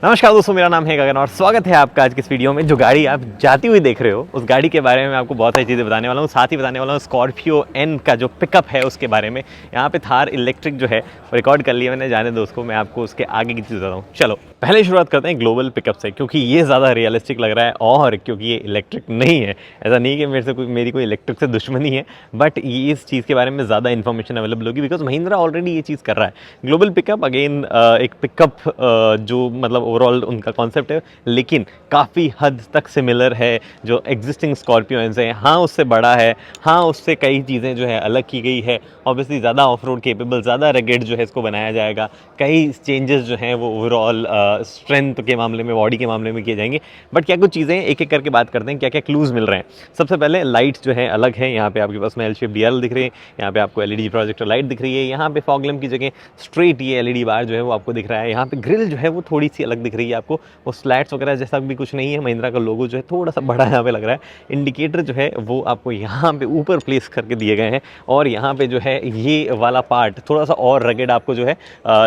नमस्कार दोस्तों, मेरा नाम है गगन और स्वागत है आपका आज की इस वीडियो में। जो गाड़ी आप जाती हुई देख रहे हो उस गाड़ी के बारे में मैं आपको बहुत सारी चीज़ें बताने वाला हूँ। साथ ही बताने वाला हूँ स्कॉर्पियो एन का जो पिकअप है उसके बारे में। यहाँ पे थार इलेक्ट्रिक जो है रिकॉर्ड कर लिया मैंने, जाने दो उसको, मैं आपको उसके आगे की चीज़ बताता हूँ। चलो पहले शुरुआत करते हैं ग्लोबल पिकअप से, क्योंकि ये ज़्यादा रियलिस्टिक लग रहा है और क्योंकि ये इलेक्ट्रिक नहीं है। ऐसा नहीं कि मेरी कोई इलेक्ट्रिक से दुश्मनी है, बट ये इस चीज़ के बारे में ज़्यादा इन्फॉर्मेशन अवेलेबल होगी बिकॉज महिंद्रा ऑलरेडी ये चीज़ कर रहा है। ग्लोबल पिकअप अगेन एक पिकअप जो मतलब ओवरऑल उनका कॉन्सेप्ट है, लेकिन काफ़ी हद तक सिमिलर है जो एग्जिस्टिंग स्कॉर्पियो एन से। हाँ उससे बड़ा है, हाँ उससे कई चीज़ें जो है अलग की गई है। ऑब्वियसली ज़्यादा ऑफ रोड केपेबल, ज़्यादा रेगेड जो है इसको बनाया जाएगा। कई चेंजेस जो हैं वो ओवरऑल स्ट्रेंथ के मामले में, बॉडी के मामले में किए जाएंगे। बट क्या कुछ चीज़ें एक एक करके बात करते हैं, क्या क्या क्लूज़ मिल रहे हैं। सबसे पहले लाइट जो है अलग है। यहाँ पे आपके पास में एल शेप DRL दिख रही है, यहाँ पे आपको LED प्रोजेक्टर लाइट दिख रही है, यहाँ पे फॉग लैम्प की जगह स्ट्रेट ये LED बार जो है वो आपको दिख रहा है। यहाँ पे ग्रिल जो है वो थोड़ी सी अलग दिख रही है आपको, वो स्लैट्स वगैरह जैसा भी कुछ नहीं है। महिंद्रा का लोगो जो है थोड़ा सा बड़ा यहाँ पे लग रहा है। इंडिकेटर जो है वो आपको यहाँ पे ऊपर प्लेस करके दिए गए हैं और यहाँ पे जो है ये वाला पार्ट थोड़ा सा और रगेड आपको जो है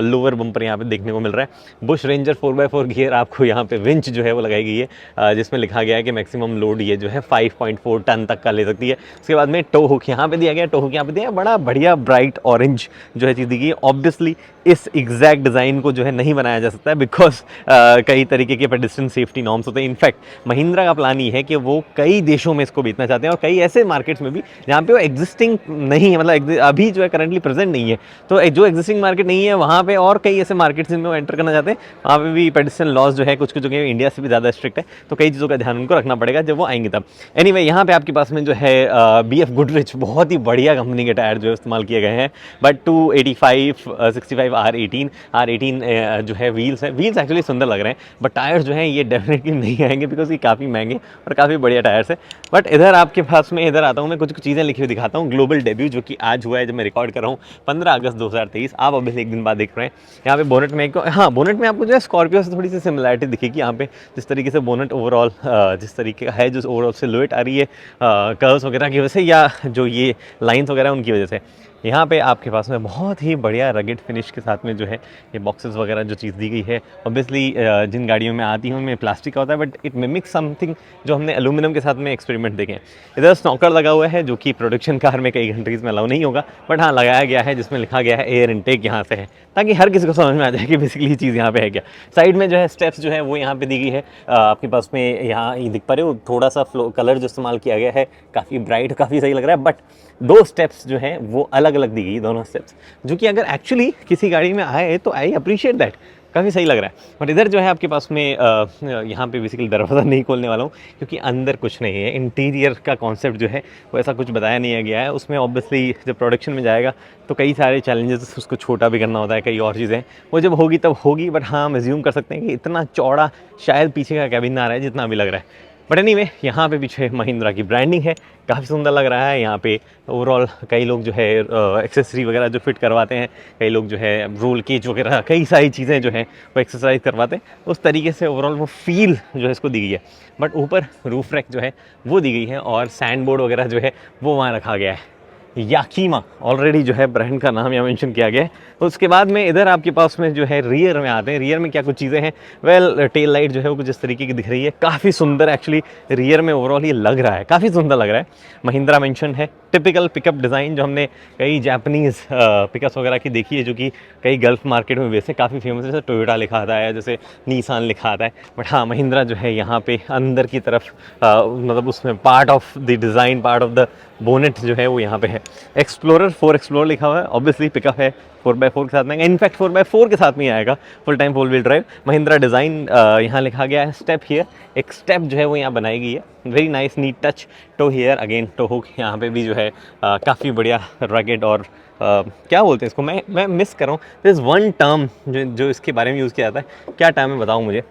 लोअर बम्पर यहाँ पे देखने को मिल रहा है। बुश रेंजर 4x4 गियर आपको यहाँ पे विंच जो है वो लगाई गई है, जिसमें लिखा गया है कि मैक्सिमम लोड ये जो है 5.4 टन तक का ले सकती है। उसके बाद में टो हुक यहाँ पे दिया गया, टो हुक यहाँ पे दिया है, बड़ा बढ़िया ब्राइट ऑरेंज जो है चीज़ दी गई है। ऑब्वियसली इस एग्जैक्ट डिज़ाइन को जो है नहीं बनाया जा सकता है बिकॉज कई तरीके के पेडेस्ट्रियन सेफ्टी नॉर्म्स होते हैं। इनफैक्ट महिंद्रा का प्लान ये है कि वो कई देशों में इसको बेचना चाहते हैं और कई ऐसे मार्केट्स में भी जहाँ पे वो एग्जिस्टिंग नहीं है, मतलब अभी जो है करंटली प्रेजेंट नहीं है। तो जो एग्जिस्टिंग मार्केट नहीं है वहाँ पे और कई ऐसे मार्केट्स जिनमें वो एंटर करना चाहते हैं, वहाँ पे भी पेडेस्ट्रियन लॉज जो है कुछ कुछ जगह इंडिया से भी ज़्यादा स्ट्रिक्ट है। तो कई चीज़ों का ध्यान उनको रखना पड़ेगा जब वो आएंगे तब। एनीवे यहाँ पे आपके पास में जो है BF गुडरिच बहुत ही बढ़िया कंपनी के टायर जो है इस्तेमाल किए गए हैं। बट 285 65 R18 जो है व्हील्स एक्चुअली सुंदर लग रहे हैं, बट टायर्स जो हैं ये डेफिनेटली नहीं आएंगे बिकॉज ये काफ़ी महंगे और काफ़ी बढ़िया टायर्स है। बट इधर आपके पास में इधर आता हूँ मैं, कुछ चीज़ें लिखी हुई दिखाता हूँ। ग्लोबल डेब्यू जो कि आज हुआ है, जब मैं रिकॉर्ड कर रहा हूँ 15 अगस्त 2023। आप अभी एक दिन बाद देख रहे हैं। यहाँ पे बोनेट में बोनेट में आपको जो है स्कॉर्पियो से थोड़ी सी सिमिलरिटी दिखेगी। यहाँ पे जिस तरीके से बोनेट ओवरऑल जिस तरीके का है, जो ओवरऑल सिलुएट आ रही है कर्व्स वगैरह की वजह से या जो ये लाइन्स वगैरह उनकी वजह से, यहाँ पे आपके पास में बहुत ही बढ़िया रगेड फिनिश के साथ में जो है ये बॉक्सेस वगैरह जो चीज़ दी गई है। ऑब्वियसली जिन गाड़ियों में आती है उनमें प्लास्टिक का होता है, बट इट मिमिक्स समथिंग जो हमने एल्यूमिनियम के साथ में एक्सपेरिमेंट देखे हैं। इधर स्नॉकर लगा हुआ है जो कि प्रोडक्शन कार में कई कंट्रीज़ में अलाउ नहीं होगा, बट हाँ लगाया गया है, जिसमें लिखा गया है एयर इनटेक यहाँ से है, ताकि हर किसी को समझ में आ जाए कि बेसिकली ये चीज़ यहाँ पे है क्या। साइड में जो है स्टेप्स जो है वो यहाँ पे दी गई है। आपके पास में यहाँ ये दिख पा रहे हो, थोड़ा सा कलर जो इस्तेमाल किया गया है काफ़ी ब्राइट, काफ़ी सही लग रहा है। बट 2 स्टेप्स जो हैं वो अलग अलग दी गई, दोनों स्टेप्स, जो कि अगर एक्चुअली किसी गाड़ी में आए तो आई अप्रिशिएट दैट, काफ़ी सही लग रहा है। बट इधर जो है आपके पास में यहाँ पे बेसिकली दरवाज़ा नहीं खोलने वाला हूँ क्योंकि अंदर कुछ नहीं है। इंटीरियर का कॉन्सेप्ट जो है वो ऐसा कुछ बताया नहीं गया है। उसमें ऑब्वियसली जब प्रोडक्शन में जाएगा तो कई सारे चैलेंजेस, उसको छोटा भी करना होता है, कई और चीज़ें वो जब होगी तब होगी। बट हाँ हम एज्यूम कर सकते हैं कि इतना चौड़ा शायद पीछे का कैबिन ना आ रहा है जितना अभी लग रहा है। बट एनीवे यहाँ पे पीछे महिंद्रा की ब्रांडिंग है, काफ़ी सुंदर लग रहा है। यहाँ पे ओवरऑल कई लोग जो है एक्सेसरी वगैरह जो फिट करवाते हैं, कई लोग जो है रोल केज वगैरह कई सारी चीज़ें जो हैं वो एक्सरसाइज करवाते हैं। उस तरीके से ओवरऑल वो फील जो है इसको दी गई है। बट ऊपर रूफ रैक जो है वो दी गई है और सैंड बोर्ड वगैरह जो है वो वहाँ रखा गया है। याकीमा ऑलरेडी जो है ब्रांड का नाम यहाँ मेंशन किया गया है। तो उसके बाद में इधर आपके पास में जो है रियर में आते हैं। रियर में क्या कुछ चीज़ें हैं, वेल टेल लाइट जो है वो कुछ इस तरीके की दिख रही है, काफ़ी सुंदर एक्चुअली रियर में ओवरऑल ये लग रहा है, काफ़ी सुंदर लग रहा है। महिंद्रा मेंशन है, टिपिकल पिकअप डिज़ाइन जो हमने कई जापानीज़ पिकअप्स वगैरह की देखी है, जो कि कई गल्फ मार्केट में वैसे काफ़ी फेमस है, जैसे टोयोटा लिखा आता है, जैसे नीसान लिखा आता है। बट हाँ महिंद्रा जो है यहाँ पे अंदर की तरफ मतलब उसमें part of the design, part of the bonnet जो है वो यहाँ पे है। एक्सप्लोरर 4 एक्सप्लोरर लिखा हुआ है, ऑब्वियसली पिकअप है, 4x4 के साथ में, इनफैक्ट 4x4 के साथ में ही आएगा, full time 4 wheel drive. Mahindra design यहाँ लिखा गया है, स्टेप हियर, एक स्टेप जो है वो यहाँ बनाई गई है, very nice neat touch. Toe here again toe hook यहाँ पे भी जो है काफ़ी बढ़िया रगेड और क्या बोलते हैं इसको, मैं मिस कर रहा हूँ। दिस वन टर्म जो इसके बारे में यूज़ किया जाता है, क्या टर्म है बताऊँ मुझे।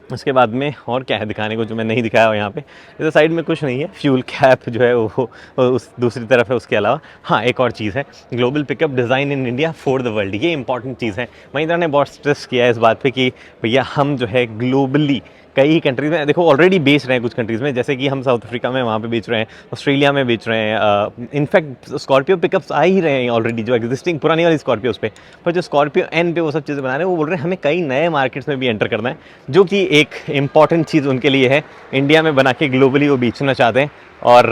उसके बाद में और क्या है दिखाने को जो मैं नहीं दिखाया हुआ यहाँ पे। इधर साइड में कुछ नहीं है, फ्यूल कैप जो है वो उस दूसरी तरफ है। उसके अलावा हाँ एक और चीज़ है, global pickup design in India for the world, ये इंपॉर्टेंट चीज़ है। महिंद्रा ने बहुत स्ट्रेस किया है इस बात पे कि भैया हम जो है ग्लोबली कई कंट्रीज़ में देखो ऑलरेडी बेच रहे हैं, कुछ कंट्रीज़ में, जैसे कि हम साउथ अफ्रीका में वहाँ पे बेच रहे हैं, ऑस्ट्रेलिया में बेच रहे हैं। इनफैक्ट स्कॉर्पियो पिकअप्स आ ही रहे हैं ऑलरेडी, जो एग्जिस्टिंग पुरानी वाली स्कॉर्पियोज पे, पर जो स्कॉर्पियो एन पे वो सब चीज़ें बना रहे हैं, वो बोल रहे हैं हमें कई नए मार्केट्स में भी एंटर करना है, जो कि एक इंपॉर्टेंट चीज़ उनके लिए है। इंडिया में बना के ग्लोबली वो बेचना चाहते हैं, और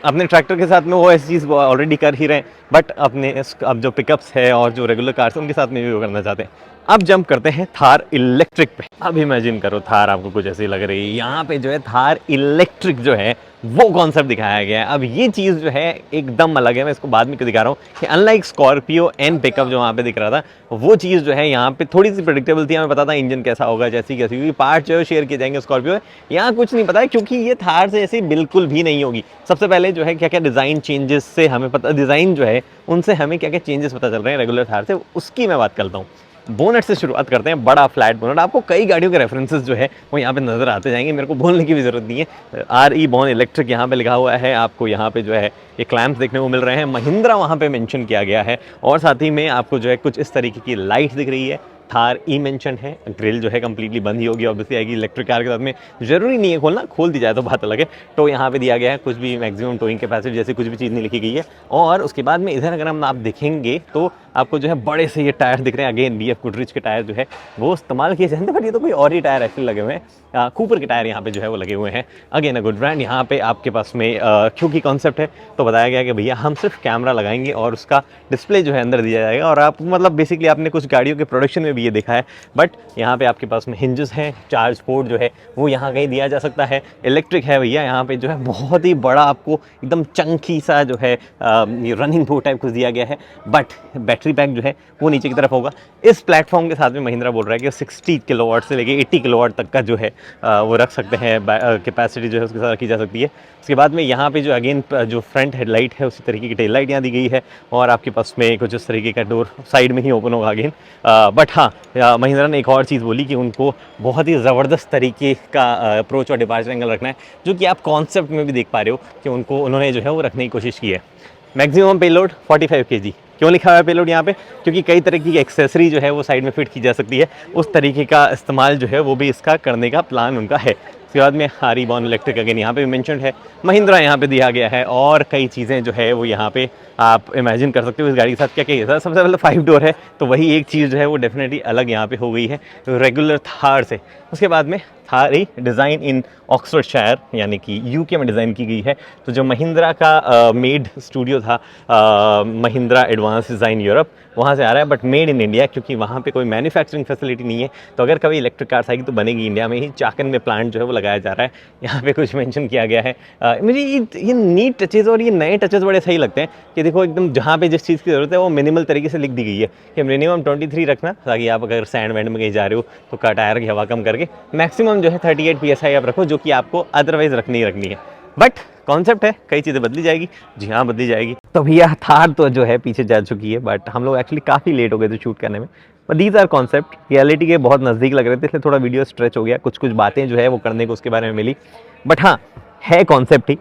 अपने ट्रैक्टर के साथ में वो ऐसी चीज़ ऑलरेडी कर ही रहे हैं, बट अपने अब जो पिकअप्स है और जो रेगुलर कार्स हैं उनके साथ में भी वो करना चाहते हैं। अब जंप करते हैं थार इलेक्ट्रिक पे। अब इमेजिन करो थार आपको कुछ ऐसी लग रही है, यहाँ पे जो है थार इलेक्ट्रिक जो है वो कॉन्सेप्ट दिखाया गया है। अब ये चीज़ जो है एकदम अलग है, मैं इसको बाद में क्यों दिखा रहा हूँ कि अनलाइक स्कॉर्पियो एन पिकअप जो वहाँ पे दिख रहा था, वो चीज़ जो है यहाँ पे थोड़ी सी प्रेडिक्टेबल थी, हमें पता था इंजन कैसा होगा, जैसी कैसी, क्योंकि पार्ट जो है शेयर किए जाएंगे स्कॉर्पियो। यहाँ कुछ नहीं पता है, क्योंकि ये थार से ऐसी बिल्कुल भी नहीं होगी। सबसे पहले जो है क्या क्या डिज़ाइन चेंजेस से हमें पता, डिज़ाइन जो है उनसे हमें क्या क्या चेंजेस पता चल रहे हैं रेगुलर थार से, उसकी मैं बात करता हूँ। बोनेट से शुरुआत करते हैं, बड़ा फ्लैट बोनेट। आपको कई गाड़ियों के रेफरेंसेस जो है वो यहाँ पे नजर आते जाएंगे, मेरे को बोलने की भी जरूरत नहीं है। RE बॉर्न इलेक्ट्रिक यहाँ पे लिखा हुआ है, आपको यहाँ पे जो है ये क्लैंप्स देखने को मिल रहे हैं, महिंद्रा वहाँ पे मेंशन किया गया है, और साथ ही में आपको जो है कुछ इस तरीके की लाइट दिख रही है। थार ई मेंशन है, ग्रिल जो है कंप्लीटली बंद ही होगी, ऑब्वियसली आएगी। इलेक्ट्रिक कार के साथ में जरूरी नहीं है खोलना, खोल दी जाए तो बात अलग है। टो यहाँ पे दिया गया है, कुछ भी मैक्सिमम टोइंग कैपेसिटी जैसी कुछ भी चीज़ नहीं लिखी गई है। और उसके बाद में इधर अगर हम आप देखेंगे तो आपको जो है बड़े से ये टायर दिख रहे हैं। अगेन BF गुडरिच के टायर जो है वो इस्तेमाल किए जाते हैं, बट ये तो कोई और ही टायर एक्चुअली लगे हुए हैं। कूपर के टायर यहाँ पे जो है वो लगे हुए हैं। Again a good brand. यहाँ पे आपके पास में क्योंकि कॉन्सेप्ट है तो बताया गया कि भैया हम सिर्फ कैमरा लगाएंगे और उसका डिस्प्ले जो है अंदर दिया जाएगा। और आप मतलब बेसिकली आपने कुछ गाड़ियों के प्रोडक्शन में भी ये देखा है, बट यहाँ पे आपके पास में हिंजेस हैं, चार्ज पोर्ट जो है वो यहाँ कहीं दिया जा सकता है। इलेक्ट्रिक है भैया, यहाँ पे जो है बहुत ही बड़ा आपको एकदम चंकी सा जो है रनिंग बोर्ड टाइप कुछ दिया गया है, बट बैटरी पैक जो है वो नीचे की तरफ होगा। इस प्लेटफॉर्म के साथ में महिंद्रा बोल रहा है कि 60 किलोवाट से लेके 80 किलोवाट तक का जो है वो रख सकते हैं, कैपेसिटी जो है उसके साथ रखी जा सकती है। उसके बाद में यहाँ पे जो अगेन जो फ्रंट हेडलाइट है उसी तरीके की टेल लाइट यहाँ दी गई है, और आपके पास में कुछ इस तरीके का डोर साइड में ही ओपन होगा अगेन। बट हाँ, महिंद्रा ने एक और चीज़ बोली कि उनको बहुत ही ज़बरदस्त तरीके का अप्रोच और डिपार्चर एंगल रखना है, जो कि आप कॉन्सेप्ट में भी देख पा रहे हो कि उन्होंने जो है वो रखने की कोशिश की है। Maximum payload 45 kg। क्यों लिखा हुआ है पेलोड यहाँ पे? क्योंकि कई तरह की एक्सेसरी जो है वो साइड में फिट की जा सकती है, उस तरीके का इस्तेमाल जो है वो भी इसका करने का प्लान उनका है। उसके बाद में RE बॉर्न इलेक्ट्रिक अगेन यहाँ पे भी मेंशन्ड है, महिंद्रा यहाँ पे दिया गया है, और कई चीज़ें जो है वो यहाँ पे आप इमेजिन कर सकते हो इस गाड़ी के साथ क्या क्या है। सबसे पहले 5 डोर है, तो वही एक चीज़ जो है वो डेफिनेटली अलग यहाँ पे हो गई है रेगुलर थार से। उसके बाद में थार डिज़ाइन इन ऑक्सफोर्डशायर यानी कि UK में डिज़ाइन की गई है। तो जो महिंद्रा का मेड स्टूडियो था, महिंद्रा एडवांस डिज़ाइन यूरोप, वहाँ से आ रहा है, बट मेड इन इंडिया, क्योंकि वहाँ पे कोई मैन्युफैक्चरिंग फैसिलिटी नहीं है। तो अगर कभी इलेक्ट्रिक कार्स आएगी तो बनेगी इंडिया में ही। चाकन में प्लांट जो है वो लगाया जा रहा है, यहाँ पे कुछ मेंशन किया गया है। मुझे ये नीट टचेज़ और ये नए टचेज़ बड़े सही लगते हैं कि देखो एकदम जहाँ पे जिस चीज़ की ज़रूरत है वो मिनिमल तरीके से लिख दी गई है कि मिनिमम 23 रखना, ताकि आप अगर सैंड वैंड में कहीं जा रहे हो तो टायर की हवा कम करके मैक्सिमम जो है 38 PSI आप रखो, जो कि आपको अदरवाइज रखनी ही रखनी है। बट कॉन्सेप्ट है, कई चीज़ें बदली जाएगी, जी हाँ बदली जाएगी। तो भैया थार तो जो है पीछे जा चुकी है, बट हम लोग एक्चुअली काफ़ी लेट हो गए थे शूट करने में। But these are concept, reality के बहुत नज़दीक लग रहे थे, इसलिए थोड़ा वीडियो स्ट्रेच हो गया, कुछ बातें जो है वो करने को उसके बारे में मिली। बट हाँ, है कॉन्सेप्ट ही।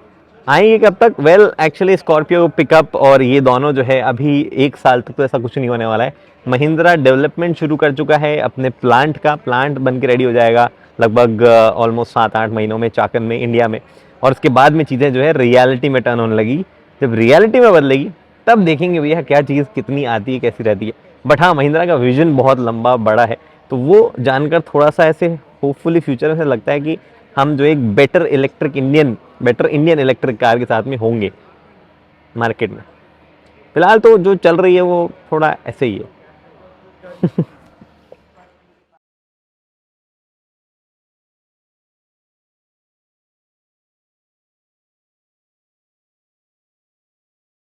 आएंगे कब तक? वेल एक्चुअली स्कॉर्पियो पिकअप और ये दोनों जो है अभी 1 साल तक तो ऐसा कुछ नहीं होने वाला है। महिंद्रा डेवलपमेंट शुरू कर चुका है अपने प्लांट का, प्लांट बन के रेडी हो जाएगा लगभग ऑलमोस्ट 7-8 महीनों में चाकन में, इंडिया में। और उसके बाद में चीज़ें जो है रियलिटी में टर्न होने लगी। जब रियलिटी में बदलेगी तब देखेंगे भैया क्या चीज़ कितनी आती है, कैसी रहती है। बट हाँ, महिंद्रा का विजन बहुत लंबा बड़ा है, तो वो जानकर थोड़ा सा ऐसे होपफुली फ्यूचर में लगता है कि हम जो एक बेटर इंडियन इलेक्ट्रिक कार के साथ में होंगे मार्केट में। फिलहाल तो जो चल रही है वो थोड़ा ऐसे ही है।